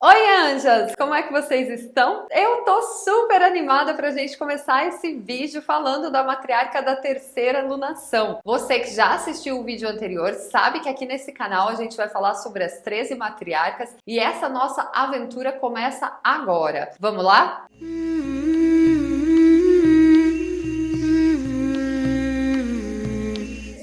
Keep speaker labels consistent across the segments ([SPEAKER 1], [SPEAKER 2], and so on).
[SPEAKER 1] Oi, anjas! Como é que vocês estão? Eu tô super animada pra gente começar esse vídeo falando da matriarca da terceira lunação. Você que já assistiu o vídeo anterior sabe que aqui nesse canal a gente vai falar sobre as 13 matriarcas e essa nossa aventura começa agora. Vamos lá?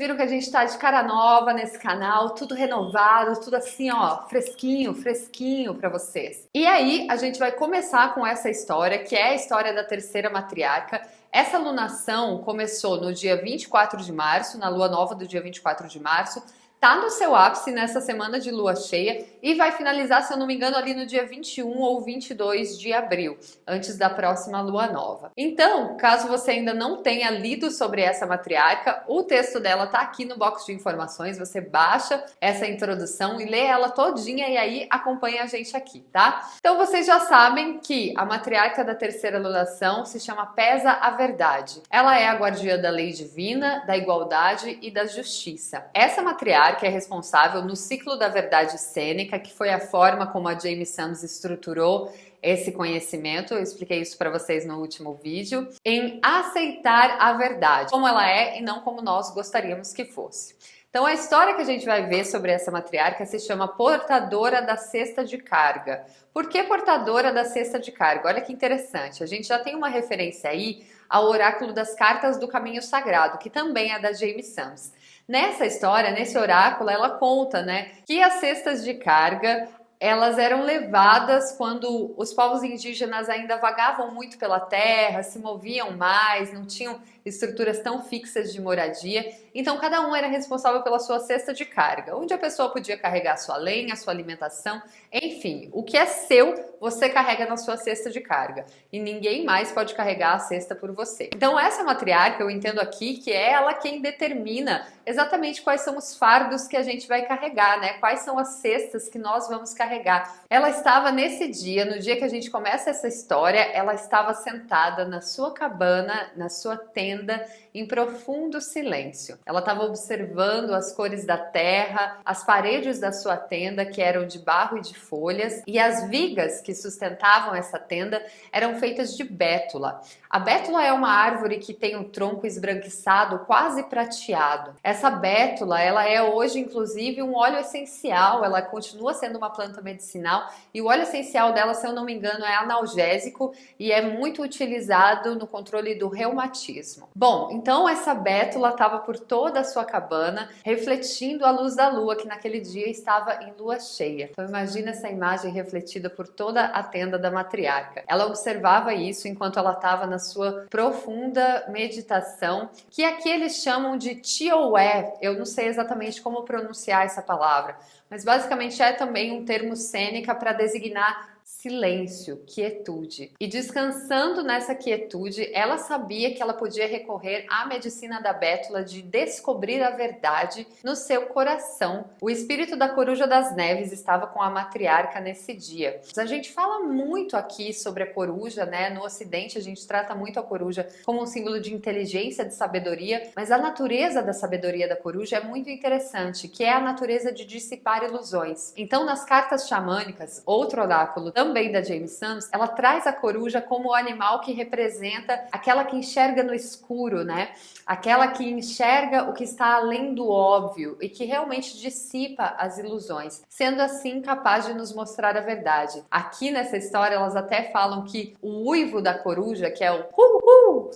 [SPEAKER 1] Viram que a gente tá de cara nova nesse canal, tudo renovado, tudo assim, ó, fresquinho, fresquinho pra vocês. E aí, a gente vai começar com essa história, que é a história da terceira matriarca. Essa lunação começou no dia 24 de março, na lua nova do dia 24 de março, tá no seu ápice nessa semana de lua cheia e vai finalizar, se eu não me engano, ali no dia 21 ou 22 de abril, antes da próxima lua nova. Então, caso você ainda não tenha lido sobre essa matriarca, o texto dela tá aqui no box de informações, você baixa essa introdução e lê ela todinha e aí acompanha a gente aqui, tá? Então vocês já sabem que a matriarca da terceira lunação se chama Pesa a Verdade. Ela é a guardiã da lei divina, da igualdade e da justiça. Essa matriarca que é responsável no ciclo da verdade cênica, que foi a forma como a Jamie Sams estruturou esse conhecimento, eu expliquei isso para vocês no último vídeo, em aceitar a verdade, como ela é e não como nós gostaríamos que fosse. Então a história que a gente vai ver sobre essa matriarca se chama Portadora da Cesta de Carga. Por que portadora da cesta de carga? Olha que interessante, a gente já tem uma referência aí ao oráculo das cartas do caminho sagrado, que também é da Jamie Sams. Nessa história, nesse oráculo, ela conta, né, que as cestas de carga elas eram levadas quando os povos indígenas ainda vagavam muito pela terra, se moviam mais, não tinham estruturas tão fixas de moradia. Então, cada um era responsável pela sua cesta de carga, onde a pessoa podia carregar sua lenha, sua alimentação, enfim, o que é seu, você carrega na sua cesta de carga. E ninguém mais pode carregar a cesta por você. Então, essa matriarca, eu entendo aqui que é ela quem determina exatamente quais são os fardos que a gente vai carregar, né? Quais são as cestas que nós vamos carregar. Ela estava nesse dia, no dia que a gente começa essa história, ela estava sentada na sua cabana, na sua tenda, em profundo silêncio. Ela estava observando as cores da terra, as paredes da sua tenda, que eram de barro e de folhas, e as vigas que sustentavam essa tenda eram feitas de bétula. A bétula é uma árvore que tem um tronco esbranquiçado, quase prateado. Essa bétula, ela é hoje, inclusive, um óleo essencial, ela continua sendo uma planta medicinal, e o óleo essencial dela, se eu não me engano, é analgésico e é muito utilizado no controle do reumatismo. Bom, então essa bétula estava por toda a sua cabana, refletindo a luz da lua, que naquele dia estava em lua cheia. Então imagina essa imagem refletida por toda a tenda da matriarca. Ela observava isso enquanto ela estava na sua profunda meditação, que aqui eles chamam de Tioé. Eu não sei exatamente como pronunciar essa palavra, mas basicamente é também um termo cênica para designar silêncio, quietude. E descansando nessa quietude, ela sabia que ela podia recorrer à medicina da bétula de descobrir a verdade no seu coração. O espírito da coruja das neves estava com a matriarca nesse dia. A gente fala muito aqui sobre a coruja, né? No Ocidente a gente trata muito a coruja como um símbolo de inteligência, de sabedoria, mas a natureza da sabedoria da coruja é muito interessante, que é a natureza de dissipar ilusões. Então, nas cartas xamânicas, outro oráculo também da Jamie Sams, ela traz a coruja como o animal que representa aquela que enxerga no escuro, né? Aquela que enxerga o que está além do óbvio e que realmente dissipa as ilusões, sendo assim capaz de nos mostrar a verdade. Aqui nessa história elas até falam que o uivo da coruja, que é o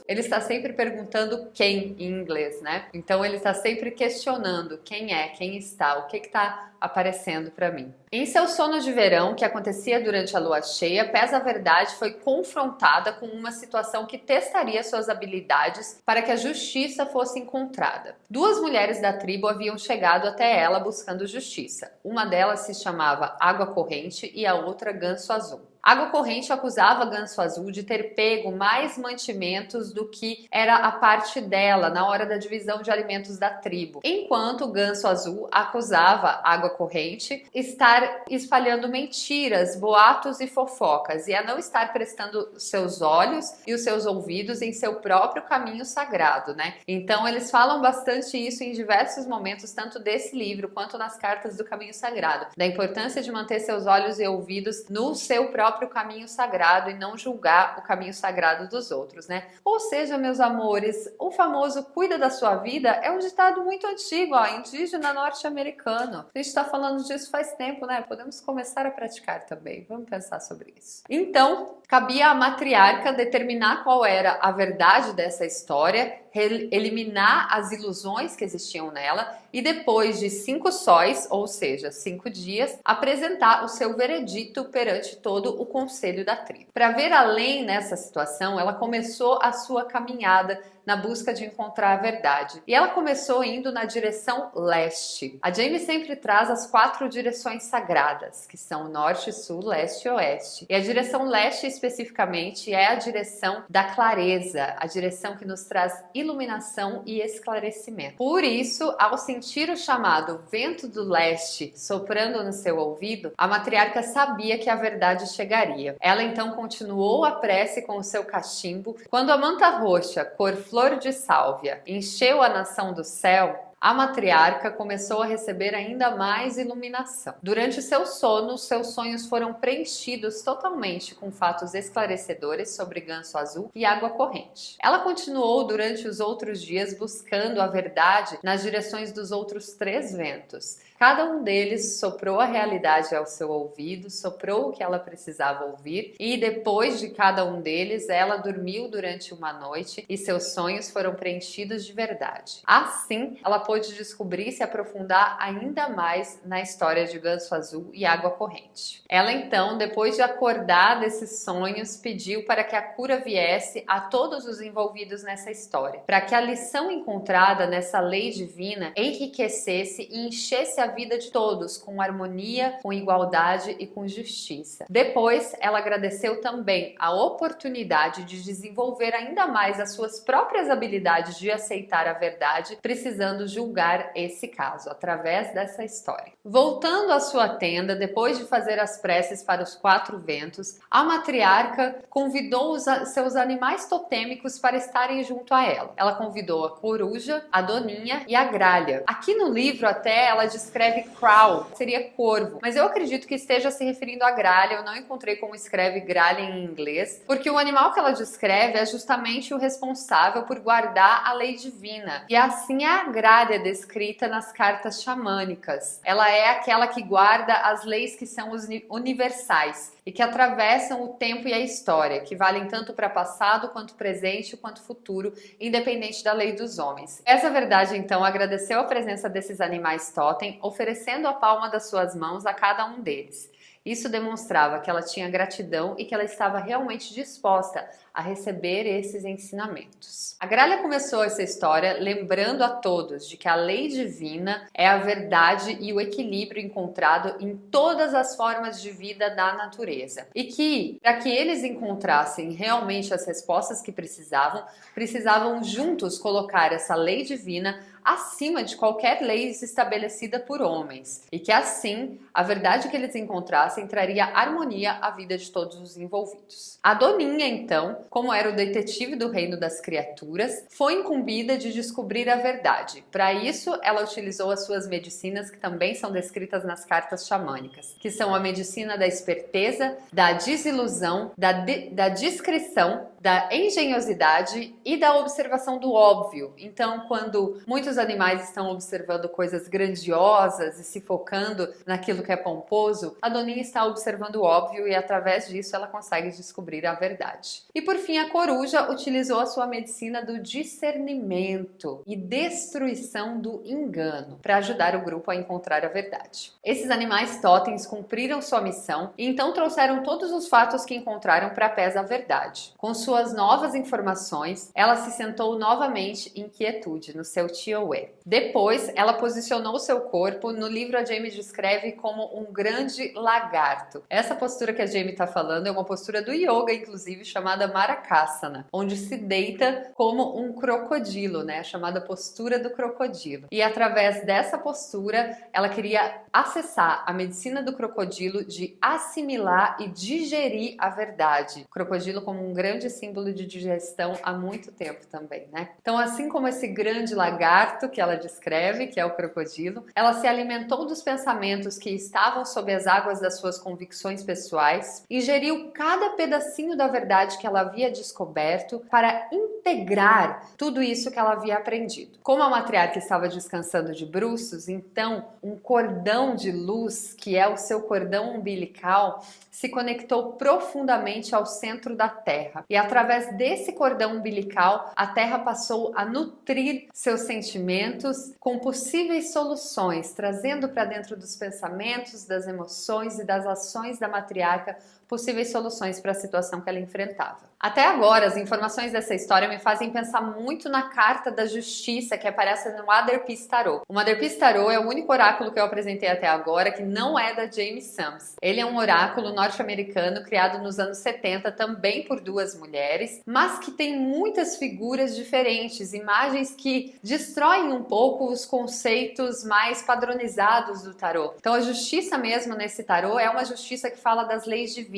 [SPEAKER 1] ele está sempre perguntando quem em inglês, né? Então ele está sempre questionando quem é, quem está, o que está aparecendo para mim. Em seu sono de verão, que acontecia durante a lua cheia, Pesa a Verdade foi confrontada com uma situação que testaria suas habilidades para que a justiça fosse encontrada. Duas mulheres da tribo haviam chegado até ela buscando justiça. Uma delas se chamava Água Corrente e a outra Ganso Azul. Água Corrente acusava Ganso Azul de ter pego mais mantimentos do que era a parte dela na hora da divisão de alimentos da tribo, enquanto Ganso Azul acusava Água Corrente estar espalhando mentiras, boatos e fofocas e a não estar prestando seus olhos e os seus ouvidos em seu próprio caminho sagrado, né? Então eles falam bastante isso em diversos momentos, tanto desse livro quanto nas cartas do caminho sagrado, da importância de manter seus olhos e ouvidos no seu próprio caminho sagrado e não julgar o caminho sagrado dos outros, né? Ou seja, meus amores, o famoso cuida da sua vida é um ditado muito antigo, ó, indígena norte-americano. A gente tá falando disso faz tempo, né? Podemos começar a praticar também. Vamos pensar sobre isso. Então, cabia à matriarca determinar qual era a verdade dessa história, eliminar as ilusões que existiam nela e depois de 5 sóis, ou seja, 5 dias, apresentar o seu veredito perante todo o conselho da tribo. Para ver além nessa situação, ela começou a sua caminhada na busca de encontrar a verdade. E ela começou indo na direção leste. A Jamie sempre traz as 4 direções sagradas, que são norte, sul, leste e oeste. E a direção leste especificamente é a direção da clareza, a direção que nos traz iluminação e esclarecimento. Por isso, ao sentir o chamado vento do leste soprando no seu ouvido, a matriarca sabia que a verdade chegaria. Ela então continuou a prece com o seu cachimbo. Quando a manta roxa, cor flor de sálvia, encheu a nação do céu, a matriarca começou a receber ainda mais iluminação. Durante o seu sono, seus sonhos foram preenchidos totalmente com fatos esclarecedores sobre Ganso Azul e Água Corrente. Ela continuou durante os outros dias buscando a verdade nas direções dos outros 3 ventos. Cada um deles soprou a realidade ao seu ouvido, soprou o que ela precisava ouvir e depois de cada um deles, ela dormiu durante uma noite e seus sonhos foram preenchidos de verdade. Assim, ela pôde descobrir e se aprofundar ainda mais na história de Ganso Azul e Água Corrente. Ela então, depois de acordar desses sonhos, pediu para que a cura viesse a todos os envolvidos nessa história, para que a lição encontrada nessa lei divina enriquecesse e enchesse a vida de todos com harmonia, com igualdade e com justiça. Depois, ela agradeceu também a oportunidade de desenvolver ainda mais as suas próprias habilidades de aceitar a verdade, precisando julgar esse caso através dessa história. Voltando à sua tenda, depois de fazer as preces para os 4 ventos, a matriarca convidou seus animais totêmicos para estarem junto a ela. Ela convidou a coruja, a doninha e a gralha. Aqui no livro até ela escreve crow, seria corvo, mas eu acredito que esteja se referindo à gralha. Eu não encontrei como escreve gralha em inglês, porque o animal que ela descreve é justamente o responsável por guardar a lei divina. E assim é a gralha descrita nas cartas xamânicas. Ela é aquela que guarda as leis que são universais e que atravessam o tempo e a história, que valem tanto para passado, quanto presente, quanto futuro, independente da lei dos homens. Essa verdade, então, agradeceu a presença desses animais totem, oferecendo a palma das suas mãos a cada um deles. Isso demonstrava que ela tinha gratidão e que ela estava realmente disposta a receber esses ensinamentos. A gralha começou essa história lembrando a todos de que a lei divina é a verdade e o equilíbrio encontrado em todas as formas de vida da natureza. E que, para que eles encontrassem realmente as respostas que precisavam juntos colocar essa lei divina acima de qualquer lei estabelecida por homens, e que assim a verdade que eles encontrassem traria harmonia à vida de todos os envolvidos. A Doninha, então, como era o detetive do reino das criaturas, foi incumbida de descobrir a verdade. Para isso, ela utilizou as suas medicinas, que também são descritas nas cartas xamânicas, que são a medicina da esperteza, da desilusão, da discrição, da engenhosidade e da observação do óbvio. Então, quando muitos animais estão observando coisas grandiosas e se focando naquilo que é pomposo, a Doninha está observando o óbvio e através disso ela consegue descobrir a verdade. E por fim, a coruja utilizou a sua medicina do discernimento e destruição do engano para ajudar o grupo a encontrar a verdade. Esses animais totens cumpriram sua missão e então trouxeram todos os fatos que encontraram para pés a verdade. Com suas novas informações, ela se sentou novamente em quietude no seu tio Niue. Depois, ela posicionou seu corpo, no livro a Jamie descreve como um grande lagarto. Essa postura que a Jamie está falando é uma postura do yoga, inclusive, chamada Maracasana, onde se deita como um crocodilo, né? A chamada postura do crocodilo. E através dessa postura, ela queria acessar a medicina do crocodilo de assimilar e digerir a verdade. O crocodilo como um grande símbolo de digestão há muito tempo também, né? Então, assim como esse grande lagarto que ela descreve, que é o crocodilo, ela se alimentou dos pensamentos que estavam sob as águas das suas convicções pessoais, ingeriu cada pedacinho da verdade que ela havia descoberto para integrar tudo isso que ela havia aprendido. Como a matriarca estava descansando de bruços, então um cordão de luz, que é o seu cordão umbilical, se conectou profundamente ao centro da Terra. E através desse cordão umbilical, a Terra passou a nutrir seus sentimentos com possíveis soluções, trazendo para dentro dos pensamentos, das emoções e das ações da matriarca possíveis soluções para a situação que ela enfrentava. Até agora, as informações dessa história me fazem pensar muito na carta da justiça que aparece no Mother Peace Tarot. O Mother Peace Tarot é o único oráculo que eu apresentei até agora que não é da Jamie Sams. Ele é um oráculo norte-americano criado nos anos 70 também por duas mulheres, mas que tem muitas figuras diferentes, imagens que destroem um pouco os conceitos mais padronizados do tarot. Então a justiça mesmo nesse tarot é uma justiça que fala das leis divinas,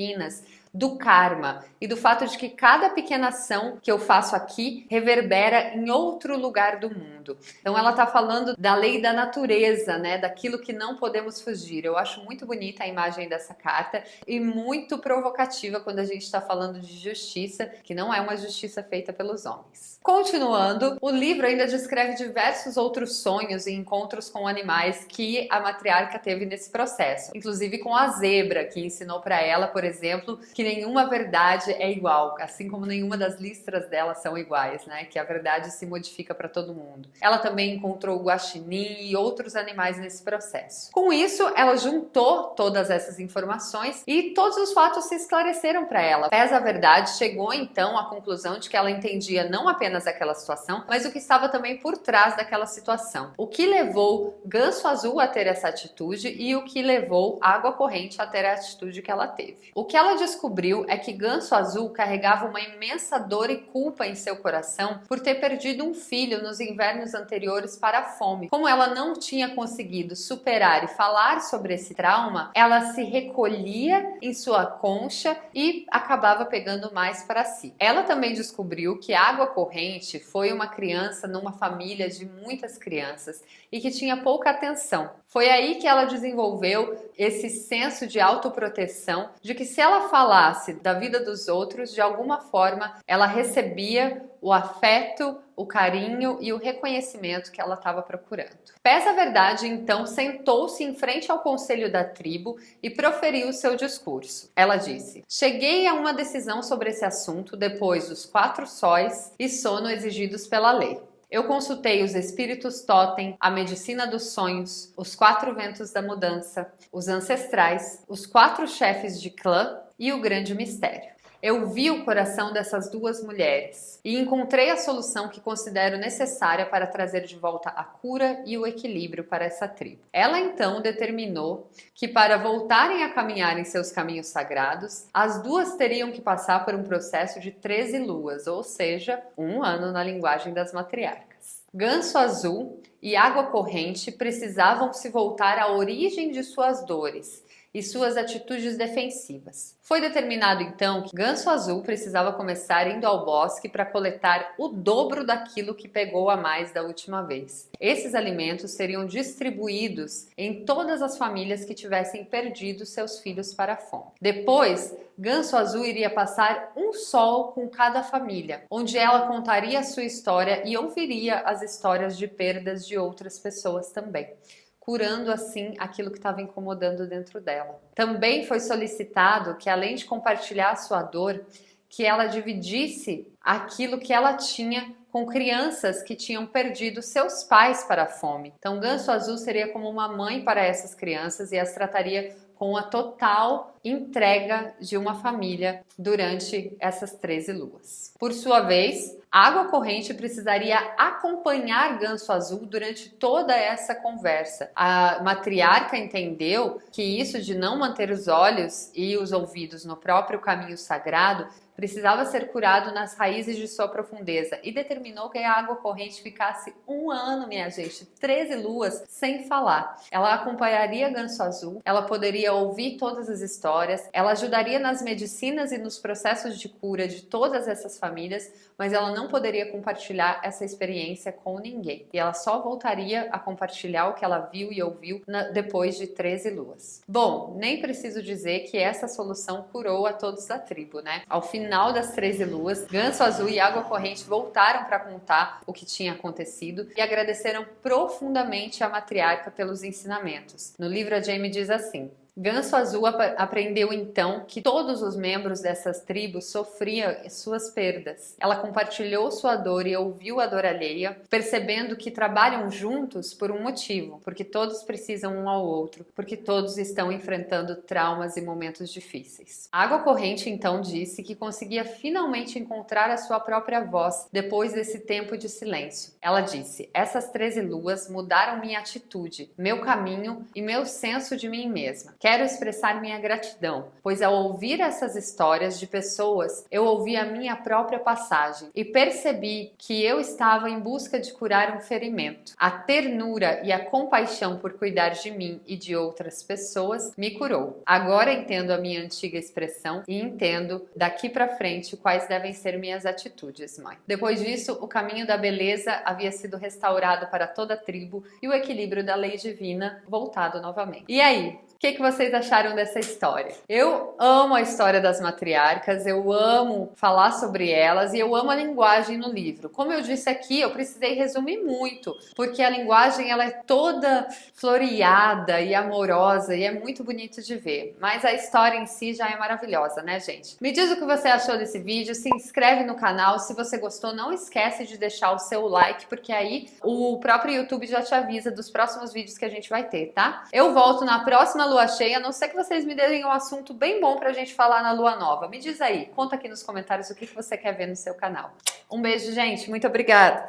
[SPEAKER 1] do karma e do fato de que cada pequena ação que eu faço aqui reverbera em outro lugar do mundo. Então ela está falando da lei da natureza, né, daquilo que não podemos fugir. Eu acho muito bonita a imagem dessa carta e muito provocativa quando a gente está falando de justiça, que não é uma justiça feita pelos homens. Continuando, o livro ainda descreve diversos outros sonhos e encontros com animais que a matriarca teve nesse processo, inclusive com a zebra, que ensinou para ela, por exemplo, que nenhuma verdade é igual, assim como nenhuma das listras dela são iguais, né? Que a verdade se modifica para todo mundo. Ela também encontrou o guaxinim e outros animais nesse processo. Com isso, ela juntou todas essas informações e todos os fatos se esclareceram para ela. Pesa a verdade, chegou então à conclusão de que ela entendia não apenas aquela situação, mas o que estava também por trás daquela situação. O que levou Ganso Azul a ter essa atitude e o que levou Água Corrente a ter a atitude que ela teve. O que ela descobriu é que Ganso Azul carregava uma imensa dor e culpa em seu coração por ter perdido um filho nos invernos anteriores para a fome. Como ela não tinha conseguido superar e falar sobre esse trauma, ela se recolhia em sua concha e acabava pegando mais para si. Ela também descobriu que Água Corrente foi uma criança numa família de muitas crianças e que tinha pouca atenção. Foi aí que ela desenvolveu esse senso de autoproteção, de que se ela falasse da vida dos outros, de alguma forma ela recebia o afeto, o carinho e o reconhecimento que ela estava procurando. Pesa a verdade, então, sentou-se em frente ao conselho da tribo e proferiu seu discurso. Ela disse: "Cheguei a uma decisão sobre esse assunto depois dos 4 sóis e sono exigidos pela lei. Eu consultei os espíritos totem, a medicina dos sonhos, os 4 ventos da mudança, os ancestrais, os 4 chefes de clã e o grande mistério. Eu vi o coração dessas duas mulheres e encontrei a solução que considero necessária para trazer de volta a cura e o equilíbrio para essa tribo." Ela então determinou que para voltarem a caminhar em seus caminhos sagrados, as duas teriam que passar por um processo de 13 luas, ou seja, 1 ano na linguagem das matriarcas. Ganso Azul e Água Corrente precisavam se voltar à origem de suas dores e suas atitudes defensivas. Foi determinado então que Ganso Azul precisava começar indo ao bosque para coletar o dobro daquilo que pegou a mais da última vez. Esses alimentos seriam distribuídos em todas as famílias que tivessem perdido seus filhos para a fome. Depois, Ganso Azul iria passar um sol com cada família, onde ela contaria a sua história e ouviria as histórias de perdas de outras pessoas também, curando assim aquilo que estava incomodando dentro dela. Também foi solicitado que, além de compartilhar a sua dor, que ela dividisse aquilo que ela tinha com crianças que tinham perdido seus pais para a fome. Então, Ganso Azul seria como uma mãe para essas crianças e as trataria com a total entrega de uma família durante essas 13 luas. Por sua vez, a água corrente precisaria acompanhar Ganso Azul durante toda essa conversa. A matriarca entendeu que isso de não manter os olhos e os ouvidos no próprio caminho sagrado precisava ser curado nas raízes de sua profundeza e determinou que a água corrente ficasse 1 ano, minha gente, 13 luas sem falar. Ela acompanharia Ganso Azul, ela poderia ouvir todas as histórias, ela ajudaria nas medicinas e nos processos de cura de todas essas famílias, mas ela não poderia compartilhar essa experiência com ninguém. E ela só voltaria a compartilhar o que ela viu e ouviu depois de 13 luas. Bom, nem preciso dizer que essa solução curou a todos da tribo, né? Ao final das 13 luas, Ganso Azul e Água Corrente voltaram para contar o que tinha acontecido e agradeceram profundamente a matriarca pelos ensinamentos. No livro, a Jamie diz assim: Ganso Azul aprendeu então que todos os membros dessas tribos sofriam suas perdas. Ela compartilhou sua dor e ouviu a dor alheia, percebendo que trabalham juntos por um motivo, porque todos precisam um ao outro, porque todos estão enfrentando traumas e momentos difíceis. A Água Corrente então disse que conseguia finalmente encontrar a sua própria voz depois desse tempo de silêncio. Ela disse: essas 13 luas mudaram minha atitude, meu caminho e meu senso de mim mesma. Quero expressar minha gratidão, pois ao ouvir essas histórias de pessoas, eu ouvi a minha própria passagem e percebi que eu estava em busca de curar um ferimento. A ternura e a compaixão por cuidar de mim e de outras pessoas me curou. Agora entendo a minha antiga expressão e entendo daqui para frente quais devem ser minhas atitudes, mãe. Depois disso, o caminho da beleza havia sido restaurado para toda a tribo e o equilíbrio da lei divina voltado novamente. E aí? O que vocês acharam dessa história? Eu amo a história das matriarcas, eu amo falar sobre elas e eu amo a linguagem no livro. Como eu disse aqui, eu precisei resumir muito, porque a linguagem ela é toda floreada e amorosa e é muito bonito de ver. Mas a história em si já é maravilhosa, né, gente? Me diz o que você achou desse vídeo, se inscreve no canal, se você gostou, não esquece de deixar o seu like, porque aí o próprio YouTube já te avisa dos próximos vídeos que a gente vai ter, tá? Eu volto na próxima lua cheia, a não ser que vocês me deem um assunto bem bom pra gente falar na lua nova. Me diz aí, conta aqui nos comentários o que você quer ver no seu canal. Um beijo, gente, muito obrigada!